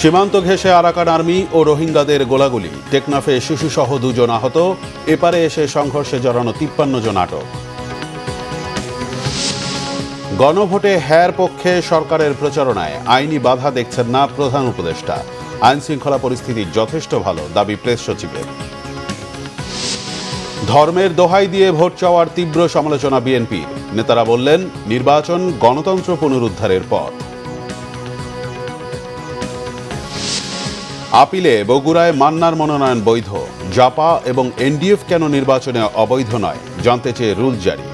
সীমান্ত ঘেঁষে Arakan army ও রোহিঙ্গাদের গোলাগুলি, টেকনাফে শিশুসহ 2 জন আহত, এপারে এসে সংঘর্ষে জড়ানো 53 জন আটক। গণভোটে হ্যার পক্ষে সরকারের প্রচারণায় আইনি বাধা দেখছেন না প্রধান উপদেষ্টা। আইন শৃঙ্খলা পরিস্থিতি যথেষ্ট ভালো, দাবি প্রেস সচিবের। ধর্মের দোহাই দিয়ে ভোট চাওয়ার তীব্র সমালোচনা বিএনপির। নেতারা বললেন, নির্বাচন গণতন্ত্র পুনরুদ্ধারের পথ। আপিলে বগুড়ায় মান্নার মনোনয়ন বৈধ, জাপা এবং এনডিএফ কেন নির্বাচনে অবৈধ নয় জানতে চেয়ে রুল জারি।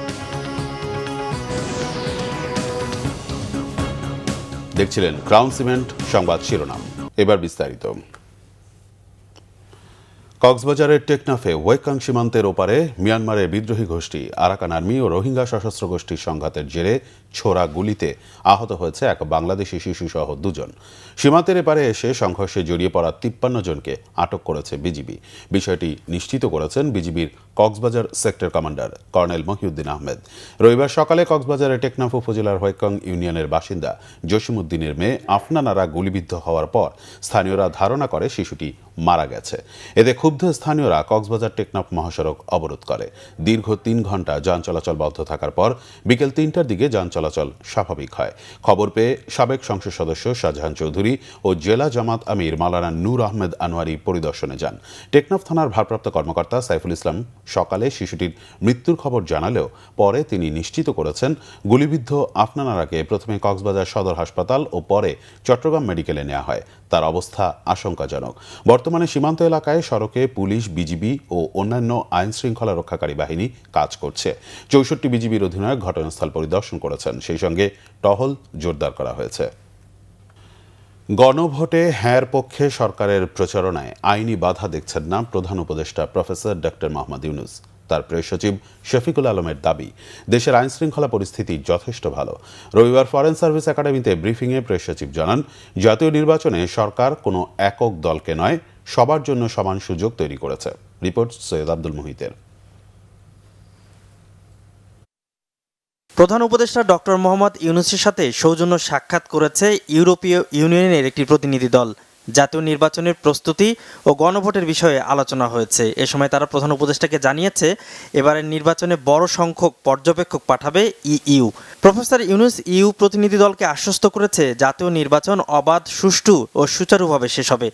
দেখছিলেন ক্রাউন সিমেন্ট সংবাদ শিরোনাম, এবার বিস্তারিত। কক্সবাজারের টেকনাফে ওয়েকাং সীমান্তের ওপারে মিয়ানমারের বিদ্রোহী গোষ্ঠী আরাকান আর্মি ও রোহিঙ্গা সশস্ত্র গোষ্ঠীর সংঘাতের জেরে ছোড়া গুলিতে আহত হয়েছে এক বাংলাদেশি শিশুসহ 2 জন। সীমান্তের এপারে এসে সংঘর্ষে জড়িয়ে পড়া 53 জনকে আটক করেছে বিজিবি। বিষয়টি নিশ্চিত করেছেন বিজিবির Cox's Bazar sector commander colonel Mohiuddin Ahmed. রবিবার সকালে কক্সবাজারের টেকনাফ উপজেলার ওয়েকাং ইউনিয়নের বাসিন্দা জসিমউদ্দিনের মেয়ে আফনান আরা গুলিবিদ্ধ হওয়ার পর স্থানীয়রা ধারণা করে শিশুটি মারা গেছে। এতে ক্ষুব্ধ স্থানীয়রা কক্সবাজার টেকনাফ মহাসড়ক অবরোধ করে। দীর্ঘ 3 ঘণ্টা যান চলাচল বন্ধ থাকার পর বিকেল 3টার দিকে যান চলাচল স্বাভাবিক হয়। খবর পেয়ে সাবেক সংসদ সদস্য শাহজাহান চৌধুরী ও জেলা জামাত আমির মাওলানা নূর আহমেদ আনোয়ারি পরিদর্শনে যান। টেকনাফ থানার ভারপ্রাপ্ত কর্মকর্তা সাইফুল ইসলাম সকালে শিশুটির মৃত্যুর খবর জানালেও পরে তিনি নিশ্চিত করেছেন, গুলিবিদ্ধ আফনান আরাকে প্রথমে কক্সবাজার সদর হাসপাতাল ও পরে চট্টগ্রাম মেডিকেলে নেওয়া হয়। তার অবস্থা আশঙ্কাজনক। বর্তমানে সীমান্ত এলাকায় সড়কে পুলিশ, বিজিবি ও অন্যান্য আইন শৃঙ্খলা রক্ষাকারী বাহিনী কাজ করছে। 64 বিজিবির অধিনায়ক ঘটনাস্থল পরিদর্শন করেছেন, সেই সঙ্গে টহল জোরদার করা হয়েছে। গণভোটে হ্যার পক্ষে সরকারের প্রচারণায় আইনি বাধা দেখছেন না প্রধান উপদেষ্টা প্রফেসর ডক্টর মোহাম্মদ ইউনূস। তার প্রেস সচিব শফিকুল আলমের দাবি, দেশের আইন শৃঙ্খলা পরিস্থিতি যথেষ্ট ভালো। রবিবার ফরেন সার্ভিস একাডেমিতে ব্রিফিংয়ে প্রেস সচিব জানান, জাতীয় নির্বাচনে সরকার কোনো একক দলকে নয়, সবার জন্য সমান সুযোগ তৈরি করেছে। রিপোর্ট সৈয়দ আব্দুল মুহিতের। প্রধান উপদেষ্টা ডক্টর মোহাম্মদ ইউনূসের সাথে সৌজন্য সাক্ষাৎ করেছে ইউরোপীয় ইউনিয়নের একটি প্রতিনিধি দল। জাতীয় নির্বাচনের প্রস্তুতি ও গণভোটের বিষয়ে আলোচনা হয়েছে। এ সময় তারা প্রধান উপদেষ্টাকে জানিয়েছে, এবারের নির্বাচনে বড় সংখ্যক পর্যবেক্ষক পাঠাবে ইইউ। প্রফেসর ইউনূস ইইউ প্রতিনিধি দলকে আশ্বস্ত করেছে, জাতীয় নির্বাচন অবাধ, সুষ্ঠু ও সুচারুভাবে শেষ হবে।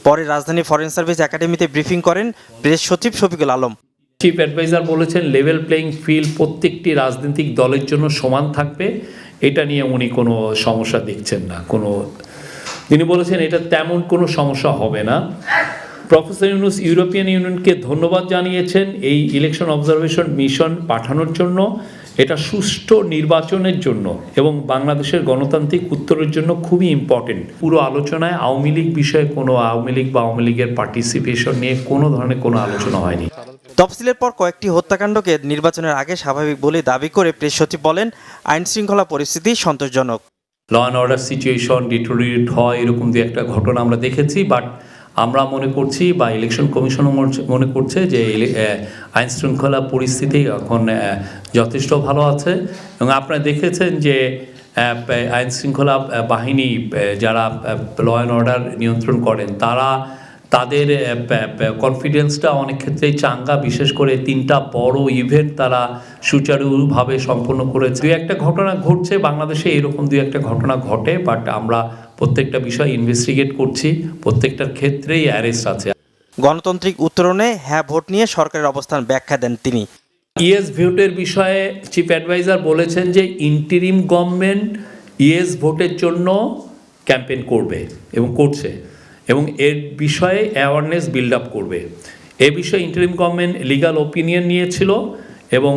পরে রাজধানী ফরেন সার্ভিস একাডেমিতে ব্রিফিং করেন প্রেস সচিব শফিকুল আলম। চিফ অ্যাডভাইজার বলেছেন, লেভেল প্লেইং ফিল্ড প্রত্যেকটি রাজনৈতিক দলের জন্য সমান থাকবে, এটা নিয়ে উনি কোনো সমস্যা দেখছেন না। তিনি বলেছেন এটা তেমন কোনো সমস্যা হবে না। প্রফেসর ইউনূস ইউরোপিয়ান ইউনিয়নকে ধন্যবাদ জানিয়েছেন এই ইলেকশন অবজারভেশন মিশন পাঠানোর জন্য। এটা সুষ্ঠু নির্বাচনের জন্য এবং বাংলাদেশের গণতান্ত্রিক উত্তরের জন্য খুবই ইম্পর্টেন্ট। পুরো আলোচনায় আওয়ামী লীগ বিষয়ে কোনো আওয়ামী লীগ বা আওয়ামী লীগের পার্টিসিপেশন নিয়ে কোনো ধরনের কোনো আলোচনা হয়নি। তফসিলের পর কয়েকটি হত্যাকাণ্ডকে নির্বাচনের আগে স্বাভাবিক বলে দাবি করে প্রেস সচিব বলেন, আইন শৃঙ্খলা পরিস্থিতি সন্তোষজনক। Law and order situation deteriorate হয়, এরকম দু একটা ঘটনা আমরা দেখেছি, বাট আমরা মনে করছি বা ইলেকশন কমিশনও মনে করছে যে আইন শৃঙ্খলা পরিস্থিতি এখন যথেষ্ট ভালো আছে। এবং আপনারা দেখেছেন যে আইন শৃঙ্খলা বাহিনী যারা ল অ্যান্ড অর্ডার নিয়ন্ত্রণ করেন, তাদের কনফিডেন্সটা অনেক ক্ষেত্রেই চাঙ্গা। বিশেষ করে 3টা বড় ইভেন্ট তারা সুচারুভাবে সম্পন্ন করেছে। 2-1টা ঘটনা ঘটছে বাংলাদেশে, এরকম 2-1টা ঘটনা ঘটে, বাট আমরা প্রত্যেকটা বিষয় ইনভেস্টিগেট করছি, প্রত্যেকটার ক্ষেত্রেই অ্যারেস্ট আছে। গণতান্ত্রিক উত্তরণে হ্যাঁ ভোট নিয়ে সরকারের অবস্থান ব্যাখ্যা দেন তিনি। ইয়েস ভোটের বিষয়ে চিফ অ্যাডভাইজার বলেছেন যে ইন্টিরিম গভর্নমেন্ট ইয়েস ভোটের জন্য ক্যাম্পেইন করবে এবং করছে, এবং এর বিষয়ে অ্যাওয়ারনেস বিল্ড আপ করবে। এ বিষয়ে ইন্টারিম গভর্নমেন্ট লিগাল ওপিনিয়ন নিয়েছিল এবং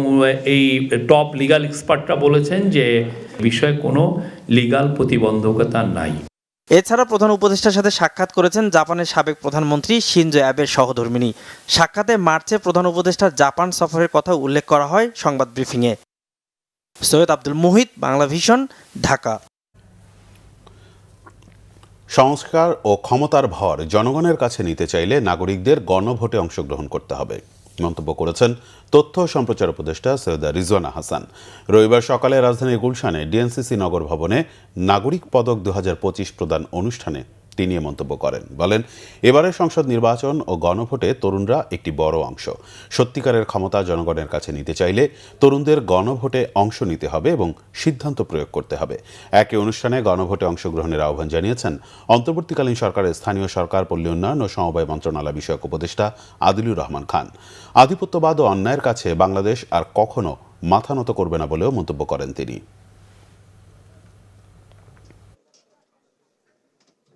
এই টপ লিগাল এক্সপার্টরা বলেছেন যে বিষয়ে কোনো লিগাল প্রতিবন্ধকতা নাই। এছাড়া প্রধান উপদেষ্টার সাথে সাক্ষাৎ করেছেন জাপানের সাবেক প্রধানমন্ত্রী শিনজো অ্যাবের সহধর্মিণী। সাক্ষাতে মার্চে প্রধান উপদেষ্টার জাপান সফরের কথা উল্লেখ করা হয় সংবাদ ব্রিফিংয়ে। সৈয়দ আব্দুল মুহিত, বাংলা ভিশন, ঢাকা। সংস্কার ও ক্ষমতার ভর জনগণের কাছে নিতে চাইলে নাগরিকদের গণভোটে অংশগ্রহণ করতে হবে। মন্তব্য করেছেন তথ্য সম্প্রচার উপদেষ্টা সৈয়দা রিজওয়ানা হাসান। রবিবার সকালে রাজধানীর গুলশানে ডিএনসিসি নগর ভবনে নাগরিক পদক 2025 প্রদান অনুষ্ঠানে তিনি এ মন্তব্য করেন। বলেন, এবারের সংসদ নির্বাচন ও গণভোটে তরুণরা একটি বড় অংশ। সত্যিকারের ক্ষমতা জনগণের কাছে নিতে চাইলে তরুণদের গণভোটে অংশ নিতে হবে এবং সিদ্ধান্ত প্রয়োগ করতে হবে। একই অনুষ্ঠানে গণভোটে অংশগ্রহণের আহ্বান জানিয়েছেন অন্তর্বর্তীকালীন সরকারের স্থানীয় সরকার, পল্লী উন্নয়ন ও সমবায় মন্ত্রণালয় বিষয়ক উপদেষ্টা আদিলুর রহমান খান। আধিপত্যবাদ ও অন্যায়ের কাছে বাংলাদেশ আর কখনো মাথা নত করবে না বলেও মন্তব্য করেন তিনি।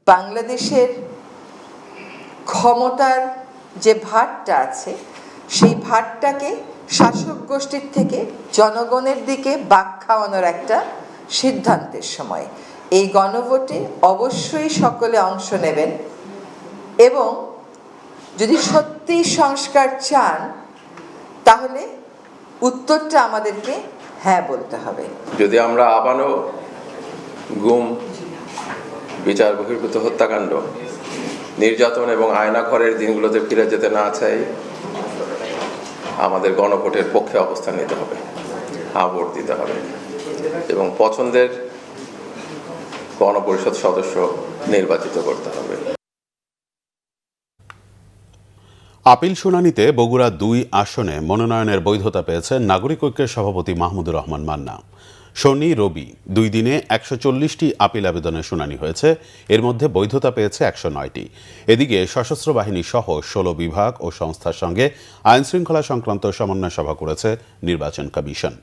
বাংলাদেশের ক্ষমতার যে ভারটা আছে সেই ভারটাকে শাসক গোষ্ঠীর থেকে জনগণের দিকে বাঁক খাওয়ানোর একটা সিদ্ধান্তের সময় এই গণভোটে অবশ্যই সকলে অংশ নেবেন এবং যদি সত্যি সংস্কার চান তাহলে উত্তরটা আমাদেরকে হ্যাঁ বলতে হবে। যদি আমরা আবারও গুম, বিচার বহির্ভূত হত্যাকাণ্ড, নির্যাতন এবং আয়নাঘরের দিনগুলোতে ফিরে যেতে না চাই, আমাদের গণভোটের পক্ষে অবস্থান নিতে হবে, ভোট দিতে হবে এবং পছন্দের গণপরিষদ সদস্য নির্বাচিত করতে হবে। আপিল শুনানিতে বগুড়া 2 আসনে মনোনয়নের বৈধতা পেয়েছেন নাগরিক ঐক্যের সভাপতি মাহমুদুর রহমান মান্না। শনি, রবি 2 দিনে 140টি আপিল আবেদনের শুনানি হয়েছে। এর মধ্যে বৈধতা পেয়েছে 109টি। এদিকে সশস্ত্র বাহিনী সহ 16 বিভাগ ও সংস্থার সঙ্গে আইন শৃঙ্খলা সংক্রান্ত সমন্বয় সভা করেছে নির্বাচন কমিশন।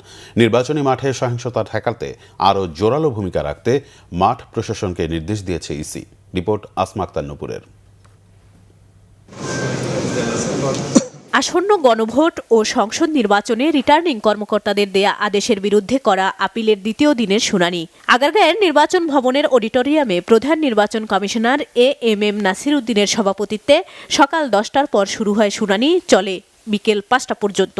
নির্বাচনী মাঠে সহিংসতা ঠেকাতে আরও জোরালো ভূমিকা রাখতে মাঠ প্রশাসনকে নির্দেশ দিয়েছে ইসি। রিপোর্ট আসমা আক্তার নূপুরের। আসন্ন গণভোট ও সংসদ নির্বাচনে রিটার্নিং কর্মকর্তাদের দেয়া আদেশের বিরুদ্ধে করা আপিলের দ্বিতীয় দিনের শুনানি আগারগাঁয়ের নির্বাচন ভবনের অডিটোরিয়ামে প্রধান নির্বাচন কমিশনার এএমএম নাসির উদ্দিনের সভাপতিত্বে সকাল 10টার পর শুরু হয় শুনানি, চলে বিকেল 5টা পর্যন্ত।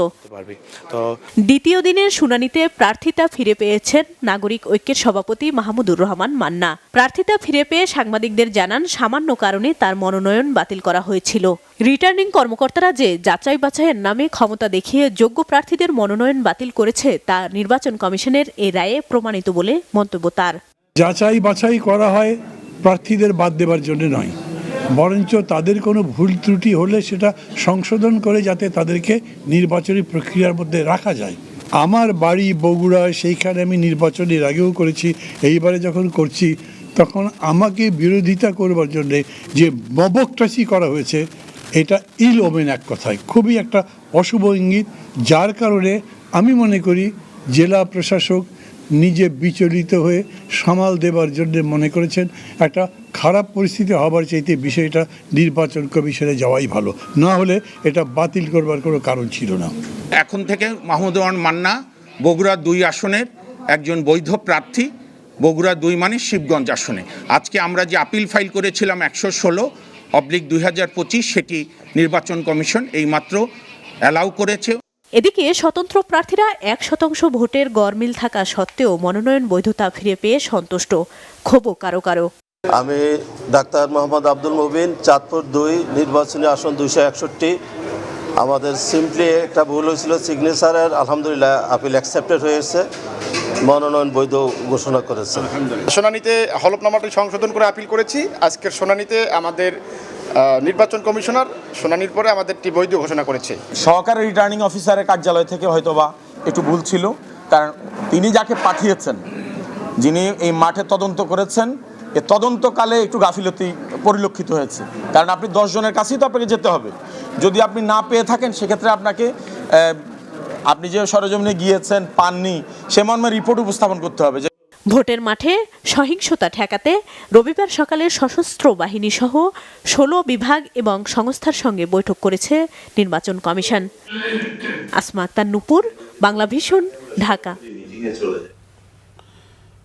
দ্বিতীয় দিনের শুনানিতে প্রার্থিতা ফিরে পেয়েছেন নাগরিক ঐক্যের সভাপতি মাহমুদুর রহমান মান্না। প্রার্থিতা ফিরে পেয়ে সাংবাদিকদের জানান সামান্য কারণে তার মনোনয়ন বাতিল করা হয়েছিল। রিটার্নিং কর্মকর্তারা যে যাচাই বাছাইয়ের নামে ক্ষমতা দেখিয়ে যোগ্য প্রার্থীদের মনোনয়ন বাতিল করেছে তা নির্বাচন কমিশনের এই রায়ে প্রমাণিত বলে মন্তব্য তার। যাচাই বাছাই করা হয় প্রার্থীদের বাদ দেবার জন্য নয়, বরঞ্চ তাদের কোনো ভুল ত্রুটি হলে সেটা সংশোধন করে যাতে তাদেরকে নির্বাচনী প্রক্রিয়ার মধ্যে রাখা যায়। আমার বাড়ি বগুড়া, সেইখানে আমি নির্বাচনের আগেও করেছি, এইবারে যখন করছি তখন আমাকে বিরোধিতা করবার জন্যে যে মবকটাসি করা হয়েছে এটা ইল ওমেন এক কথায় খুবই একটা অশুভ ইঙ্গিত, যার কারণে আমি মনে করি জেলা প্রশাসক নিজে বিচলিত হয়ে সামাল দেবার জন্য মনে করেছেন একটা খারাপ পরিস্থিতি হবার চাইতে বিষয়টা নির্বাচন কমিশনে যাওয়াই ভালো, না হলে এটা বাতিল করবার কোনো কারণ ছিল না। এখন থেকে মাহমুদুর রহমান মান্না বগুড়া 2 আসনের একজন বৈধ প্রার্থী। বগুড়া 2 মানে শিবগঞ্জ আসনে আজকে আমরা যে আপিল ফাইল করেছিলাম 116/2025 সেটি নির্বাচন কমিশন এইমাত্র অ্যালাউ করেছে। এদিকে স্বতন্ত্র প্রার্থীরা 1% ভোটের গড়মিল থাকা সত্ত্বেও মনোনয়ন বৈধতা ফিরে পেয়ে সন্তুষ্ট, ক্ষোভও কারো কারো। আমি ডাক্তার মোহাম্মদ আব্দুল মুবিন, চাঁদপুর 2 নির্বাচনী আসন 261। আমাদের সিম্পলি একটা ভুল হয়েছিল সিগনেচারের, আলহামদুলিল্লাহ আপিল অ্যাকসেপ্টেড হয়েছে, মনোনয়ন বৈধ ঘোষণা করেছে। শুনানিতে হলফনামাটি সংশোধন করে আপিল করেছি। আজকের শুনানিতে আমাদের নির্বাচন কমিশনার শুনানির পরে আমাদেরটি বৈধ ঘোষণা করেছে। সহকারী রিটার্নিং অফিসারের কার্যালয় থেকে হয়তোবা একটু ভুল ছিল, কারণ তিনি যাকে পাঠিয়েছেন, যিনি এই মাঠে তদন্ত করেছেন, এ তদন্তকালে একটু গাফিলতি পরিলক্ষিত হয়েছে। কারণ আপনি 10 জনের কাছেই তো আপনাকে যেতে হবে, যদি আপনি না পেয়ে থাকেন সেক্ষেত্রে আপনাকে আপনি যে সরেজমিনে গিয়েছেন পাননি সে মর্মে রিপোর্ট উপস্থাপন করতে হবে। ভোটের মাঠে সহিংসতা ঠেকাতে রবিবার সকালে সশস্ত্র বাহিনী সহ 16 বিভাগ এবং সংস্থার সঙ্গে বৈঠক করেছে নির্বাচন কমিশন। আসমা আক্তার নূপুর, বাংলাভিশন, ঢাকা।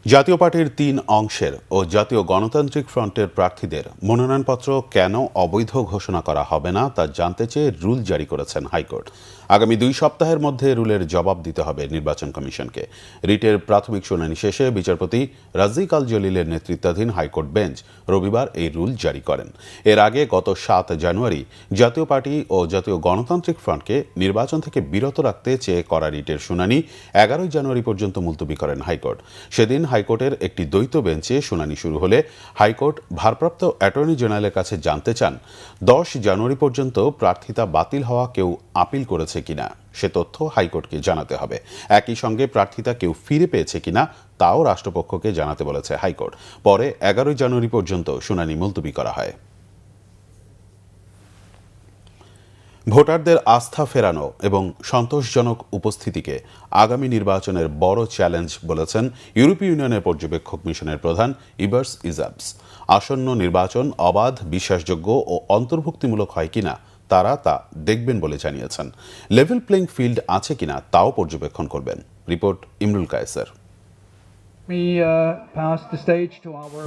জাতীয় পার্টির 3 অংশের ও জাতীয় গণতান্ত্রিক ফ্রন্টের প্রার্থীদের মনোনয়নপত্র কেন অবৈধ ঘোষণা করা হবে না তা জানতে চেয়ে রুল জারি করেছেন হাইকোর্ট। আগামী 2 সপ্তাহের মধ্যে রুলের জবাব দিতে হবে নির্বাচন কমিশনকে। রিটের প্রাথমিক শুনানি শেষে বিচারপতি রাজিক আল জলিলের নেতৃত্বাধীন হাইকোর্ট বেঞ্চ রবিবার এই রুল জারি করেন। এর আগে গত 7 জানুয়ারি জাতীয় পার্টি ও জাতীয় গণতান্ত্রিক ফ্রন্টকে নির্বাচন থেকে বিরত রাখতে চেয়ে করা রিটের শুনানি 11 জানুয়ারি পর্যন্ত মুলতবি করেন হাইকোর্ট। সেদিন হাইকোর্টের একটি দ্বৈত বেঞ্চে শুনানি শুরু হলে হাইকোর্ট ভারপ্রাপ্ত অ্যাটর্নি জেনারেলের কাছে জানতে চান 10 জানুয়ারি পর্যন্ত প্রার্থিতা বাতিল হওয়া কেউ আপিল করেছে কিনা সে তথ্য হাইকোর্টকে জানাতে হবে। একই সঙ্গে প্রার্থিতা কেউ ফিরে পেয়েছে কিনা তাও রাষ্ট্রপক্ষকে জানাতে বলেছে হাইকোর্ট। পরে 11 জানুয়ারি পর্যন্ত শুনানি মুলতবি করা হয়। ভোটারদের আস্থা ফেরানো এবং সন্তোষজনক উপস্থিতিকে আগামী নির্বাচনের বড় চ্যালেঞ্জ বলেছেন ইউরোপীয় ইউনিয়নের পর্যবেক্ষক মিশনের প্রধান ইবার্স ইজাবস। আসন্ন নির্বাচন অবাধ, বিশ্বাসযোগ্য ও অন্তর্ভুক্তিমূলক হয় কিনা তারা তা দেখবেন বলে জানিয়েছেন। লেভেল প্লেইং ফিল্ড আছে কিনা তাও পর্যবেক্ষণ করবেন। রিপোর্ট ইমরুল কায়েসের।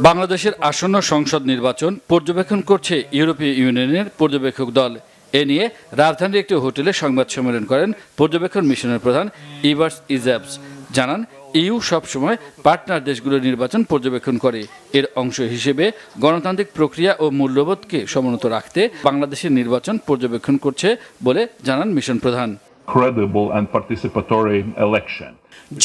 বাংলাদেশের আসন্ন সংসদ নির্বাচন পর্যবেক্ষণ করছে ইউরোপীয় ইউনিয়নের পর্যবেক্ষক দল। এ নিয়ে রাজধানীর একটি হোটেলে সংবাদ সম্মেলন করেন পর্যবেক্ষণ মিশনের প্রধান ইবার্স ইজাবস। জানান, ইউ সবসময় পার্টনার দেশগুলোর নির্বাচন পর্যবেক্ষণ করে। এর অংশ হিসেবে গণতান্ত্রিক প্রক্রিয়া ও মূল্যবোধকে সমুন্নত রাখতে বাংলাদেশের নির্বাচন পর্যবেক্ষণ করছে বলে জানান মিশন প্রধান।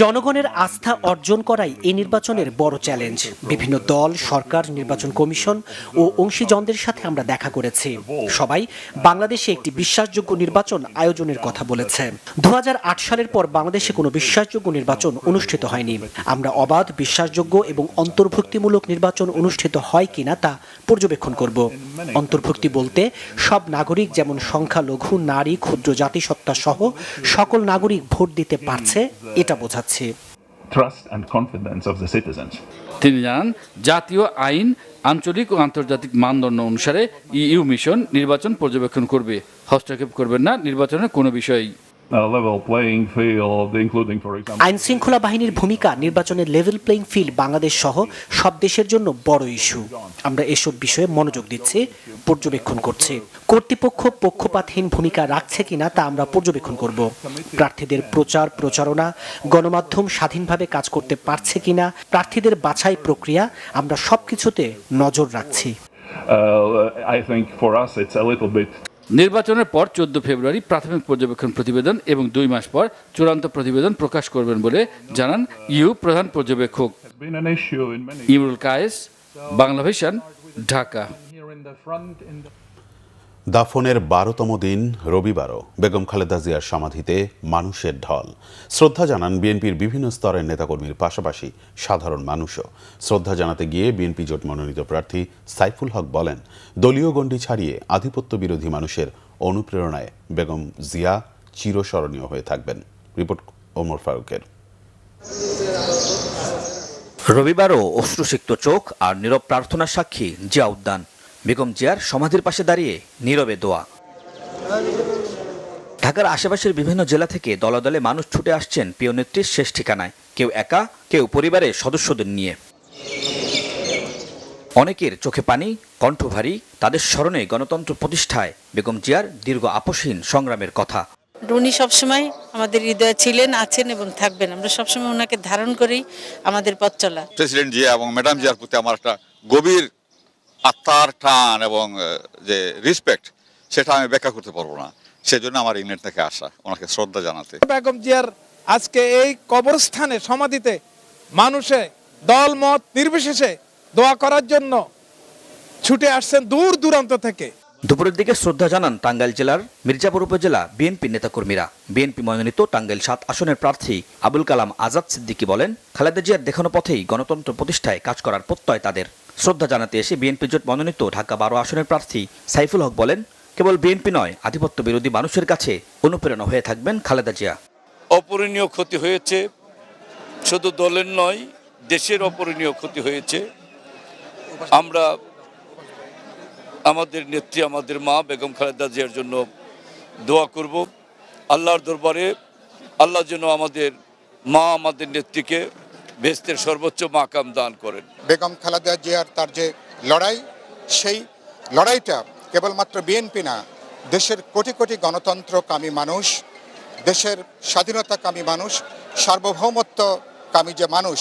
জনগণের আস্থা অর্জন করাই এই নির্বাচনের বড় চ্যালেঞ্জ। বিভিন্ন দল, সরকার, নির্বাচন কমিশন ও অংশীজনদের সাথে আমরা দেখা করেছি। সবাই বাংলাদেশে একটি বিশ্বাসযোগ্য নির্বাচন আয়োজনের কথা বলেছে। 2008 সালের পর বাংলাদেশে কোনো বিশ্বাসযোগ্য নির্বাচন অনুষ্ঠিত হয়নি। আমরা অবাধ, বিশ্বাসযোগ্য এবং অন্তর্ভুক্তিমূলক নির্বাচন অনুষ্ঠিত হয় কিনা তা পর্যবেক্ষণ করব। অন্তর্ভুক্তি বলতে সব নাগরিক, যেমন সংখ্যালঘু, নারী, ক্ষুদ্র জাতিসত্তা সহ সকল নাগরিক ভোট দিতে পারছে এটা বোঝাচ্ছে। তিনি জানান, জাতীয় আইন, আঞ্চলিক ও আন্তর্জাতিক মানদণ্ড অনুসারে ইউ মিশন নির্বাচন পর্যবেক্ষণ করবে, হস্তক্ষেপ করবেন না নির্বাচনের কোনো বিষয়ই। আইন শৃঙ্খলা বাহিনীর ভূমিকা নির্বাচনের লেভেল প্লেইং ফিল্ড বাংলাদেশ সহ সব দেশের জন্য বড় ইস্যু। আমরা এসব বিষয়ে মনোযোগ দিচ্ছি, পর্যবেক্ষণ করছি। কর্তৃপক্ষ পক্ষপাতহীন ভূমিকা রাখছে কিনা তা আমরা পর্যবেক্ষণ করব। প্রার্থীদের প্রচার প্রচারণা, গণমাধ্যম স্বাধীনভাবে কাজ করতে পারছে কিনা, প্রার্থীদের বাছাই প্রক্রিয়া, আমরা সবকিছুতে নজর রাখছি। নির্বাচনের পর 14 ফেব্রুয়ারি প্রাথমিক পর্যবেক্ষণ প্রতিবেদন এবং 2 মাস পর চূড়ান্ত প্রতিবেদন প্রকাশ করবেন বলে জানান ইউ প্রধান পর্যবেক্ষক। ইমরুল কায়েস, বাংলা ভিশন, ঢাকা। দাফনের 12তম দিন রবিবারও বেগম খালেদা জিয়ার সমাধিতে মানুষের ঢল। শ্রদ্ধা জানান বিএনপির বিভিন্ন স্তরের নেতাকর্মীর পাশাপাশি সাধারণ মানুষও। শ্রদ্ধা জানাতে গিয়ে বিএনপি জোট মনোনীত প্রার্থী সাইফুল হক বলেন, দলীয় গণ্ডি ছাড়িয়ে আধিপত্য বিরোধী মানুষের অনুপ্রেরণায় বেগম জিয়া চিরস্মরণীয় হয়ে থাকবেন। রিপোর্ট ওমর ফারুকের। রবিবারও অশ্রুসিক্ত চোখ আর নীরব প্রার্থনার সাক্ষী জিয়া উদ্যান। বেগম জিয়ার সমাধির পাশে দাঁড়িয়ে নীরবে দোয়া। ঢাকার আশেপাশের বিভিন্ন জেলা থেকে দলে দলে মানুষ ছুটে আসছেন প্রিয় নেত্রীর শেষ ঠিকানায়, কেউ একা, কেউ পরিবারের সদস্যদের নিয়ে। অনেকের চোখে পানি, কণ্ঠ ভারী, তাদের স্মরণে গণতন্ত্র প্রতিষ্ঠায় বেগম জিয়ার দীর্ঘ আপসহীন সংগ্রামের কথা। উনি সবসময় আমাদের হৃদয়ে ছিলেন, আছেন এবং থাকবেন। আমরা সবসময় ওনাকে ধারণ করেই আমাদের পথ চলা। প্রেসিডেন্ট জিয়া এবং ম্যাডাম জিয়ার প্রতি আমার একটা গভীর আত্মার টান এবং যে রেসপেক্ট, সেটা আমি ব্যাখ্যা করতে পারবো না। সেজন্য আমার ইংল্যান্ড থেকে আসা ওনাকে শ্রদ্ধা জানাতে। বেগম জিয়ার আজকে এই কবরস্থানে সমাধিতে মানুষে দল মত নির্বিশেষে দোয়া করার জন্য ছুটে আসছেন দূর দূরান্ত থেকে। দুপুরের দিকে শ্রদ্ধা জানান টাঙ্গাইল জেলার মির্জাপুর উপজেলা বিএনপি নেতাকর্মীরা। বিএনপি মনোনীত টাঙ্গাইল 7 আসনের প্রার্থী আবুল কালাম আজাদ সিদ্দিকী বলেন, খালেদা জিয়ার দেখানো পথেই গণতন্ত্র প্রতিষ্ঠায় কাজ করার প্রত্যয় তাদের। শ্রদ্ধা জানাতে এসে বিএনপি জোট মনোনীত ঢাকা 12 আসনের প্রার্থী সাইফুল হক বলেন, কেবল বিএনপি নয়, আধিপত্য বিরোধী মানুষের কাছে অনুপ্রেরণা হয়ে থাকবেন খালেদা জিয়া। অপূরণীয় ক্ষতি হয়েছে, শুধু দলের নয়, দেশের অপূরণীয় ক্ষতি হয়েছে। আমরা আমাদের নেত্রী, আমাদের মা বেগম খালেদা জিয়ার জন্য দোয়া করব। আল্লাহর দরবারে আল্লাহ যেন আমাদের মা, আমাদের নেত্রীকে বেহেশতের সর্বোচ্চ মাকাম দান করেন। বেগম খালেদা জিয়ার তার যে লড়াই, সেই লড়াইটা কেবলমাত্র বিএনপি না, দেশের কোটি কোটি গণতন্ত্রকামী মানুষ দেশের স্বাধীনতাকামী মানুষ, সার্বভৌমত্বকামী যে মানুষ,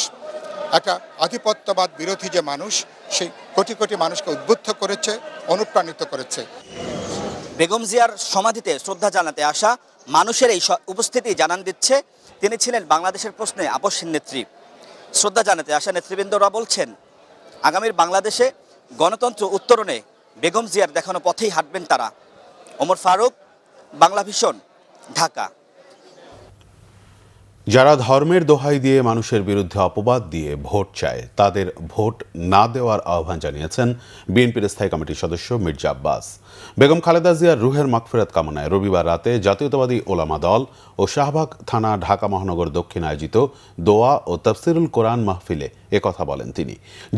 একটা আধিপত্যবাদ বিরোধী যে মানুষ, সেই কোটি কোটি মানুষকে উদ্বুদ্ধ করেছে, অনুপ্রাণিত করেছে। বেগম জিয়ার সমাধিতে শ্রদ্ধা জানাতে আসা মানুষের এই উপস্থিতি জানান দিচ্ছে তিনি ছিলেন বাংলাদেশের প্রশ্নে আপসহীন নেত্রী। শ্রদ্ধা জানাতে আসা নেতৃবৃন্দরা বলছেন আগামীর বাংলাদেশে গণতন্ত্র উত্তরণে বেগম জিয়ার দেখানো পথেই হাঁটবেন তারা। ওমর ফারুক, বাংলা ভিশন, ঢাকা। যারা ধর্মের দোহাই দিয়ে মানুষের বিরুদ্ধে অপবাদ দিয়ে ভোট চায় তাদের ভোট না দেওয়ার আহ্বান জানিয়েছেন বিএনপির স্থায়ী কমিটির সদস্য মির্জা আব্বাস। বেগম খালেদা জিয়ার রুহের মাগফিরাত কামনায় রবিবার রাতে জাতীয়তাবাদী ওলামা দল ও শাহবাগ থানা ঢাকা মহানগর দক্ষিণ আয়োজিত দোয়া ও তাফসিরুল কোরআন মাহফিলে একথা বলেন তিনি।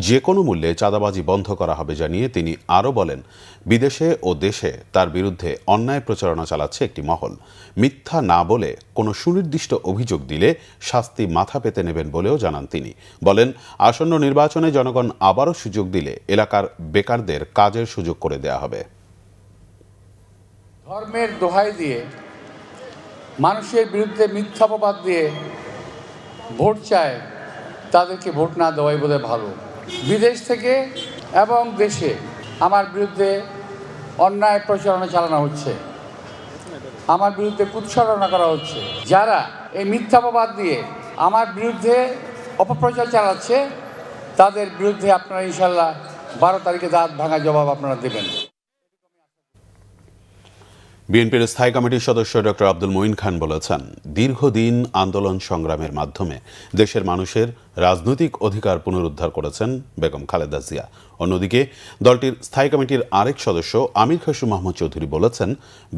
যে কোনো মূল্যে চাঁদাবাজি বন্ধ করা হবে জানিয়ে তিনি আরও বলেন, বিদেশে ও দেশে তার বিরুদ্ধে অন্যায় প্রচারণা চালাচ্ছে একটি মহল। মিথ্যা না বলে কোনো সুনির্দিষ্ট অভিযোগ দিলে শাস্তি মাথা পেতে নেবেন বলেও জানান তিনি। বলেন, আসন্ন নির্বাচনে জনগণ আবারও সুযোগ দিলে এলাকার বেকারদের কাজের সুযোগ করে দেয়া হবে। ধর্মের দোহাই দিয়ে মানুষের বিরুদ্ধে মিথ্যাপবাদ দিয়ে ভোট চায় তাদেরকে ভোট না দেওয়াই বোধহয় ভালো। বিদেশ থেকে এবং দেশে আমার বিরুদ্ধে অন্যায় প্রচারণা চালানো হচ্ছে, আমার বিরুদ্ধে কুৎসারণা করা হচ্ছে। যারা এই মিথ্যাপবাদ দিয়ে আমার বিরুদ্ধে অপপ্রচার চালাচ্ছে তাদের বিরুদ্ধে আপনারা ইনশাল্লাহ 12 তারিখে দাঁত ভাঙা জবাব আপনারা দেবেন। বিএনপির স্থায়ী কমিটির সদস্য ডক্টর আব্দুল মঈন খান বলেছেন, দীর্ঘদিন আন্দোলন সংগ্রামের মাধ্যমে দেশের মানুষের রাজনৈতিক অধিকার পুনরুদ্ধার করেছেন বেগম খালেদা জিয়া। অন্যদিকে দলটির স্থায়ী কমিটির আরেক সদস্য আমির খসরু মাহমুদ চৌধুরী বলেছেন,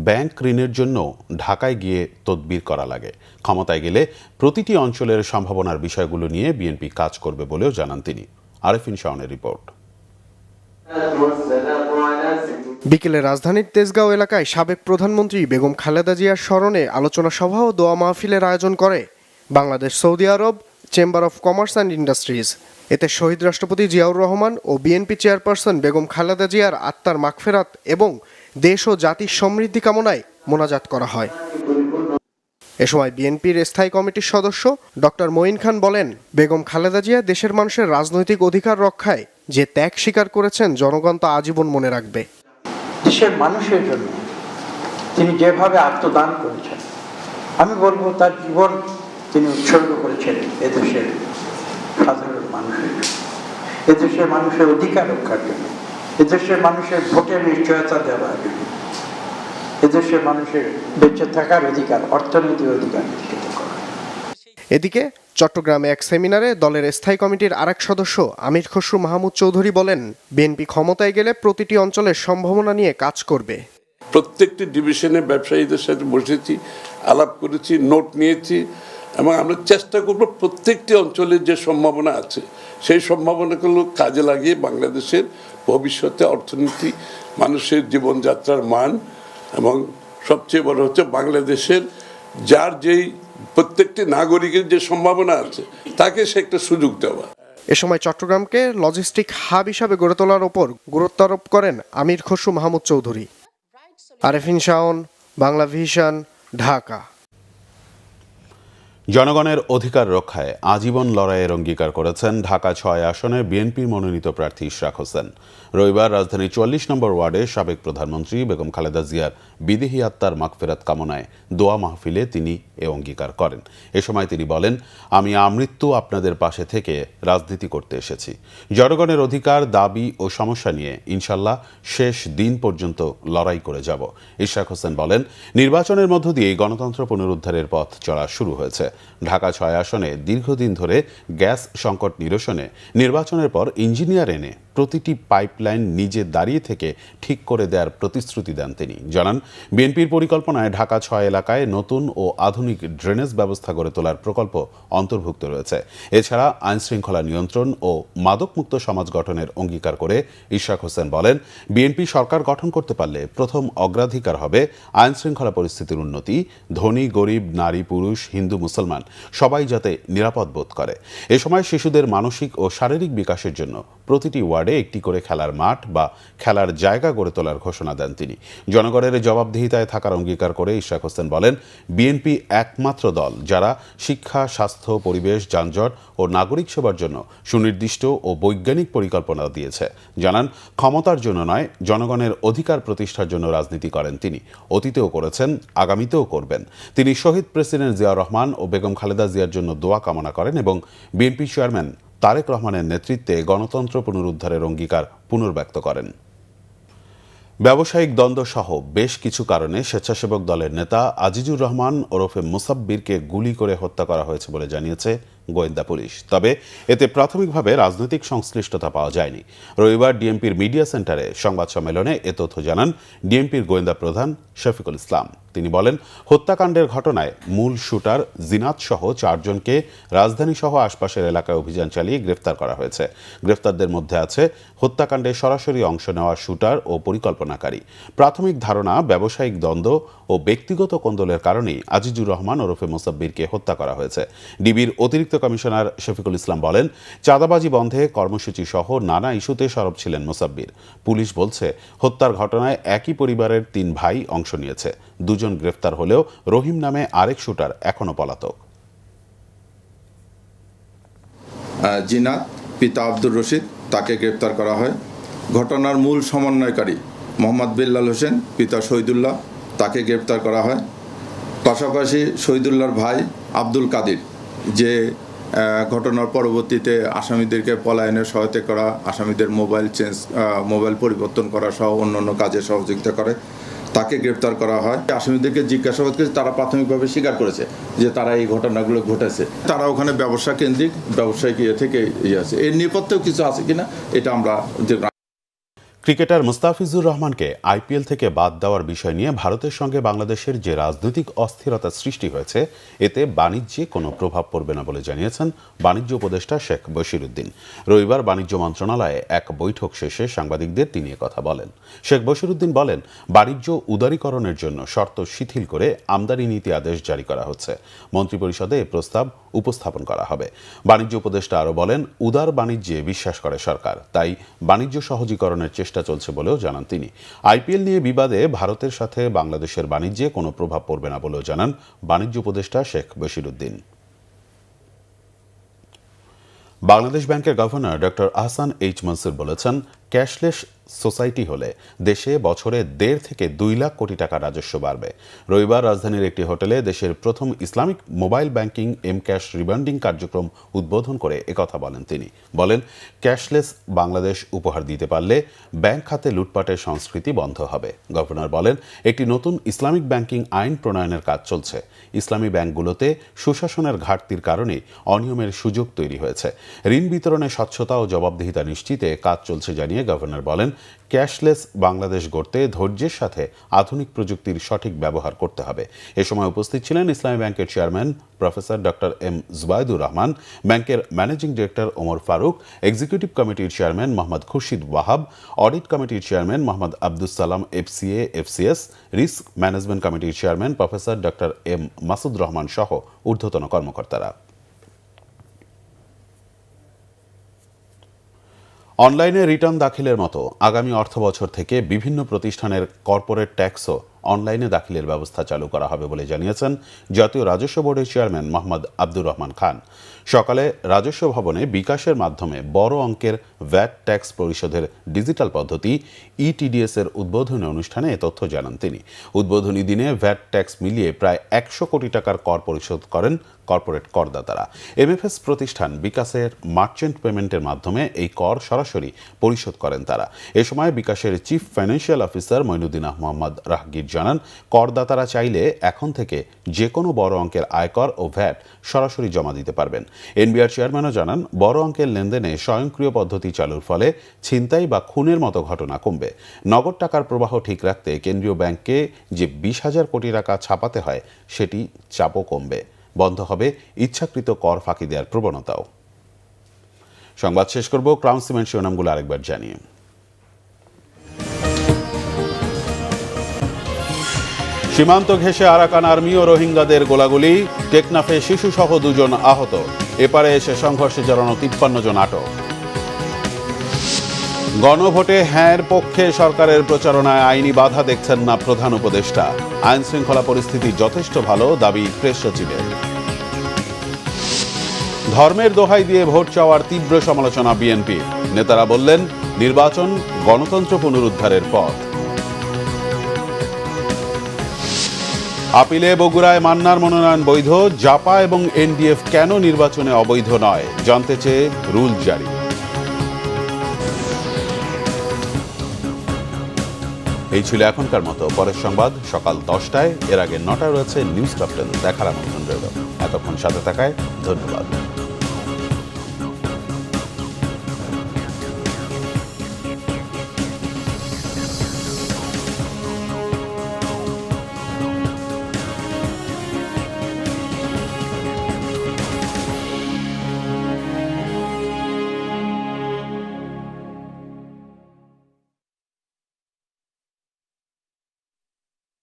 ব্যাংক ঋণের জন্য ঢাকায় গিয়ে তদবির করা লাগে। ক্ষমতায় গেলে প্রতিটি অঞ্চলের সম্ভাবনার বিষয়গুলো নিয়ে বিএনপি কাজ করবে বলেও জানান তিনি। আরেফিন শাওনের রিপোর্ট। বিকেলে রাজধানীর তেজগাঁও এলাকায় সাবেক প্রধানমন্ত্রী বেগম খালেদা জিয়ার স্মরণে আলোচনা সভা ও দোয়া মাহফিলের আয়োজন করে Bangladesh Saudi Arab chamber of commerce and industries. এতে শহীদ রাষ্ট্রপতি জিয়াউর রহমান ও বিএনপি চেয়ারপারসন বেগম খালেদা জিয়ার আত্মার মাগফিরাত এবং দেশ ও জাতির সমৃদ্ধি কামনায় মোনাজাত করা হয়। এ সময় বিএনপির স্থায়ী কমিটির সদস্য ডক্টর মঈন খান বলেন, বেগম খালেদা জিয়া দেশের মানুষের রাজনৈতিক অধিকার রক্ষায় যে ত্যাগ স্বীকার করেছেন জনগণ তা আজীবন মনে রাখবে। দেশের মানুষের জন্য তিনি যেভাবে আত্মদান করেছেন, আমি বলবো তার জীবন তিনি উৎসর্গ করেছেন এদেশের সাধারণ মানুষের জন্য, এদেশের মানুষের অধিকার রক্ষার জন্য, এদেশের মানুষের ভোটের নিশ্চয়তা দেওয়ার জন্য, এদেশের মানুষের বেঁচে থাকার অধিকার, অর্থনৈতিক অধিকার নিশ্চিত করা। এদিকে চট্টগ্রামে এক সেমিনারে দলের স্থায়ী কমিটির আরেক সদস্য আমির খসরু মাহমুদ চৌধুরী বলেন, বিএনপি ক্ষমতায় গেলে প্রতিটি অঞ্চলের সম্ভাবনা নিয়ে কাজ করবে। প্রত্যেকটি ডিভিশনে ব্যবসায়ীদের সাথে বসেছি, আলাপ করেছি, নোট নিয়েছি এবং আমরা চেষ্টা করব প্রত্যেকটি অঞ্চলের যে সম্ভাবনা আছে সেই সম্ভাবনাগুলো কাজে লাগিয়ে বাংলাদেশের ভবিষ্যতে অর্থনীতি, মানুষের জীবনযাত্রার মান এবং সবচেয়ে বড় হচ্ছে বাংলাদেশের যার যেই প্রত্যেকটি নাগরিকের যে সম্ভাবনা আছে তাকে সে একটা সুযোগ দেওয়া। এ সময় চট্টগ্রামকে লজিস্টিক হাব হিসাবে গড়ে তোলার ওপর গুরুত্ব আরোপ করেন আমির খসরু মাহমুদ চৌধুরী। আরেফিন শাওন, বাংলা ভিশন, ঢাকা। জনগণের অধিকার রক্ষায় আজীবন লড়াইয়ের অঙ্গীকার করেছেন ঢাকা 6 আসনের বিএনপির মনোনীত প্রার্থী ইশরাক হোসেন। রবিবার রাজধানীর 44 নম্বর ওয়ার্ডে সাবেক প্রধানমন্ত্রী বেগম খালেদা জিয়ার বিদেহী আত্মার মাগফিরাত কামনায় দোয়া মাহফিলে তিনি এ অঙ্গীকার করেন। এ সময় তিনি বলেন, আমি আমৃত্যু আপনাদের পাশে থেকে রাজনীতি করতে এসেছি। জনগণের অধিকার, দাবি ও সমস্যা নিয়ে ইনশাল্লাহ শেষ দিন পর্যন্ত লড়াই করে যাব। ইশরাক হোসেন বলেন, নির্বাচনের মধ্য দিয়ে গণতন্ত্র পুনরুদ্ধারের পথ চলা শুরু হয়েছে। ঢাকা 6 আসনে দীর্ঘদিন ধরে গ্যাস সংকট নিরসনে নির্বাচনের পর ইঞ্জিনিয়ার এনে প্রতিটি পাইপলাইন নিজে দাঁড়িয়ে থেকে ঠিক করে দেওয়ার প্রতিশ্রুতি দেন তিনি। জানান, বিএনপির পরিকল্পনায় ঢাকা 6 এলাকায় নতুন ও আধুনিক ড্রেনেজ ব্যবস্থা গড়ে তোলার প্রকল্প অন্তর্ভুক্ত রয়েছে। এছাড়া আইনশৃঙ্খলা নিয়ন্ত্রণ ও মাদকমুক্ত সমাজ গঠনের অঙ্গীকার করে ইশরাক হোসেন বলেন, বিএনপি সরকার গঠন করতে পারলে প্রথম অগ্রাধিকার হবে আইনশৃঙ্খলা পরিস্থিতির উন্নতি, ধনী গরিব, নারী পুরুষ, হিন্দু মুসলমান সবাই যাতে নিরাপদ বোধ করে। এ সময় শিশুদের মানসিক ও শারীরিক বিকাশের জন্য প্রতিটি ওয়ার্ডে একটি করে খেলার মাঠ বা খেলার জায়গা গড়ে তোলার ঘোষণা দেন তিনি। জনগণের জবাবদিহিতায় থাকার অঙ্গীকার করে ইশরাক হোসেন বলেন, বিএনপি একমাত্র দল যারা শিক্ষা, স্বাস্থ্য, পরিবেশ, যানজট ও নাগরিক সেবার জন্য সুনির্দিষ্ট ও বৈজ্ঞানিক পরিকল্পনা দিয়েছে। জানান, ক্ষমতার জন্য নয়, জনগণের অধিকার প্রতিষ্ঠার জন্য রাজনীতি করেন তিনি। অতীতেও করেছেন, আগামীতেও করবেন। তিনি শহীদ প্রেসিডেন্ট জিয়াউর রহমান ও বেগম খালেদা জিয়ার জন্য দোয়া কামনা করেন এবং বিএনপি চেয়ারম্যান তারেক রহমানের নেতৃত্বে গণতন্ত্র পুনরুদ্ধারের অঙ্গীকার পুনর্ব্যক্ত করেন। ব্যবসায়িক দ্বন্দ্ব সহ বেশ কিছু কারণে স্বেচ্ছাসেবক দলের নেতা আজিজুর রহমান ওরফে মুসাব্বিরকে গুলি করে হত্যা করা হয়েছে বলে জানিয়েছে গোয়েন্দা পুলিশ। তবে এতে প্রাথমিকভাবে রাজনৈতিক সংশ্লিষ্টতা পাওয়া যায়নি। রবিবার ডিএমপির মিডিয়া সেন্টারে সংবাদ সম্মেলনে এ তথ্য জানান ডিএমপির গোয়েন্দা প্রধান শফিকুল ইসলাম। তিনি বলেন, হত্যাকাণ্ডের ঘটনায় মূল শুটার জিনাত সহ 4 জনকে রাজধানী সহ আশপাশের এলাকায় অভিযান চালিয়ে গ্রেফতার করা হয়েছে। গ্রেফতারদের মধ্যে আছে হত্যাকাণ্ডে সরাসরি অংশ নেওয়া শুটার ও পরিকল্পনাকারী। প্রাথমিক ধারণা, ব্যবসায়িক দ্বন্দ্ব ও ব্যক্তিগত কোন্দলের কারণেই আজিজুর রহমান ওরফে মুসাব্বিরকে হত্যা করা হয়েছে। ডিবির অতিরিক্ত কমিশনার শফিকুল ইসলাম বলেন, চাঁদাবাজি বন্ধে কর্মসূচি সহ নানা ইস্যুতে সরব ছিলেন মুসাব্বির। পুলিশ বলছে, হত্যার ঘটনায় একই পরিবারের 3 ভাই অংশ নিয়েছে। 2 জন গ্রেফতার হলেও রহিম নামে আরেক শুটার এখনো পলাতক। জিনাত পিতা আব্দুর রশিদ, তাকে গ্রেপ্তার করা হয়। ঘটনার মূল সমন্বয়কারী মোহাম্মদ বিল্লাল হোসেন পিতা শহীদুল্লাহ, তাকে গ্রেপ্তার করা হয়। পাশাপাশি শহীদুল্লাহর ভাই আব্দুল কাদির, যে ঘটনার পরবর্তীতে আসামিদেরকে পলায়নের সহায়তা করা, আসামিদের মোবাইল পরিবর্তন করা সহ অন্যান্য কাজে সহযোগিতা করে, তাকে গ্রেপ্তার করা হয়। আসামিদেরকে জিজ্ঞাসাবাদ করে তারা প্রাথমিকভাবে স্বীকার করেছে যে তারা এই ঘটনাগুলো ঘটেছে। তারা ওখানে ব্যবসা কেন্দ্রিক ব্যবসায়িক থেকে আছে, এর নেপথ্যেও কিছু আছে কিনা এটা আমরা। ক্রিকেটার মুস্তাফিজুর রহমানকে আইপিএল থেকে বাদ দেওয়ার বিষয় নিয়ে ভারতের সঙ্গে বাংলাদেশের যে রাজনৈতিক অস্থিরতা সৃষ্টি হয়েছে, এতে বাণিজ্যে কোনো প্রভাব পড়বে না বলে জানিয়েছেন বাণিজ্য উপদেষ্টা শেখ বশিরউদ্দিন। রবিবার বাণিজ্য মন্ত্রণালয়ে এক বৈঠক শেষে সাংবাদিকদের তিনি কথা বলেন। শেখ বশিরউদ্দিন বলেন, বাণিজ্য উদারীকরণের জন্য শর্ত শিথিল করে আমদানি নীতি আদেশ জারি করা হচ্ছে। মন্ত্রিপরিষদে এ প্রস্তাব উপস্থাপন করা হবে। বাণিজ্য উপদেষ্টা আরও বলেন, উদার বাণিজ্যে বিশ্বাস করে সরকার, তাই বাণিজ্য সহজীকরণের চেষ্টা চলছে বলেও জানান তিনি। আইপিএল নিয়ে বিবাদে ভারতের সাথে বাংলাদেশের বাণিজ্যে কোনো প্রভাব পড়বে না বলেও জানান বাণিজ্য উপদেষ্টা শেখ বশিরউদ্দিন। বাংলাদেশ ব্যাংকের governor doctor Ahsan H Mansur বলেছেন, ক্যাশলেস সোসাইটি হলে দেশে বছরে 1.5 থেকে 2 লাখ কোটি টাকা রাজস্ব বাড়বে। রবিবার রাজধানীর একটি হোটেলে দেশের প্রথম ইসলামিক মোবাইল ব্যাংকিং এমক্যাশ রিবান্ডিং কার্যক্রম উদ্বোধন করে একথা বলেন তিনি। বলেন, ক্যাশলেস বাংলাদেশ উপহার দিতে পারলে ব্যাংক খাতে লুটপাটের সংস্কৃতি বন্ধ হবে। গভর্নর বলেন, একটি নতুন ইসলামিক ব্যাংকিং আইন প্রণয়নের কাজ চলছে। ইসলামী ব্যাংকগুলোতে সুশাসনের ঘাটতির কারণে অনিয়মের সুযোগ তৈরি হয়েছে। ঋণ বিতরণে স্বচ্ছতা ও জবাবদিহিতা নিশ্চিতে কাজ চলছে জানিয়ে গভর্নর বলেন, ক্যাশলেস বাংলাদেশ গড়তে ধৈর্যের সাথে আধুনিক প্রযুক্তির সঠিক ব্যবহার করতে হবে। এ সময় উপস্থিত ছিলেন ইসলামী ব্যাংকের chairman professor doctor M Zubaidur Rahman, ব্যাংকের managing director Omar Faruk, executive কমিটির চেয়ারম্যান মোহাম্মদ খুরশিদ ওয়াহাব, অডিট কমিটির chairman Mohammad Abdus Salam FCA FCS, risk management কমিটির chairman professor doctor M Masud Rahman সহ ঊর্ধ্বতন কর্মকর্তারা। অনলাইনে রিটার্ন দাখিলের মতো আগামী অর্থবছর থেকে বিভিন্ন প্রতিষ্ঠানের কর্পোরেট ট্যাক্সও অনলাইনে দাখিলের ব্যবস্থা চালু করা হবে বলে জানিয়েছেন জাতীয় রাজস্ব বোর্ডের চেয়ারম্যান মোহাম্মদ আব্দুর রহমান খান। সকালে রাজস্ব ভবনে বিকাশের মাধ্যমে বড় অঙ্কের ভ্যাট ট্যাক্স পরিশোধের ডিজিটাল পদ্ধতি ইটিডিএস এর উদ্বোধনী অনুষ্ঠানে এ তথ্য জানান তিনি। উদ্বোধনী দিনে ভ্যাট ট্যাক্স মিলিয়ে প্রায় 100 কোটি টাকার কর পরিশোধ করেন কর্পোরেট করদাতারা। এমএফএস প্রতিষ্ঠান বিকাশের মার্চেন্ট পেমেন্টের মাধ্যমে এই কর সরাসরি পরিশোধ করেন তারা। এ সময় বিকাশের chief financial officer Moinuddin Mohammad Rahgir জানান, করদাতারা চাইলে এখন থেকে যে কোনো বড় অঙ্কের আয়কর ও ভ্যাট সরাসরি জমা দিতে পারবেন। এনবিআর চেয়ারম্যানও জানান, বড় অঙ্কের লেনদেনে স্বয়ংক্রিয় পদ্ধতি চালুর ফলে ছিনতাই বা খুনের মতো ঘটনা কমবে। নগদ টাকার প্রবাহ ঠিক রাখতে কেন্দ্রীয় ব্যাংককে যে 20,000 কোটি টাকা ছাপাতে হয়, সেটি চাপও কমবে। বন্ধ হবে ইচ্ছাকৃত কর ফাঁকি দেওয়ার প্রবণতাও। সংবাদ শেষ করব ক্রাউন সিমেন্ট শিরোনামগুলো আরেকবার জানিয়ে। সীমান্ত ঘেঁষে আরাকান আর্মি ও রোহিঙ্গাদের গোলাগুলি, টেকনাফে শিশুসহ 2 জন আহত। এপারে এসে সংঘর্ষে জড়ানো 53 জন আটক। গণভোটে হ্যাঁর পক্ষে সরকারের প্রচারণায় আইনি বাধা দেখছেন না প্রধান উপদেষ্টা। আইন শৃঙ্খলা পরিস্থিতি যথেষ্ট ভালো, দাবি প্রেস সচিবের। ধর্মের দোহাই দিয়ে ভোট চাওয়ার তীব্র সমালোচনা বিএনপি। নেতারা বললেন, নির্বাচন গণতন্ত্র পুনরুদ্ধারের পথ। আপিলে বগুড়ায় মান্নার মনোনয়ন বৈধ, জাপা এবং এনডিএফ কেন নির্বাচনে অবৈধ নয় জানতে চেয়ে রুল জারি। এই ছিল এখনকার মতো। পরের সংবাদ সকাল 10টায়, এর আগে 9টায় রয়েছে নিউজ ক্লাব 10 দেখার আমন্ত্রণ রইল। এতক্ষণ সাথে থাকায় ধন্যবাদ।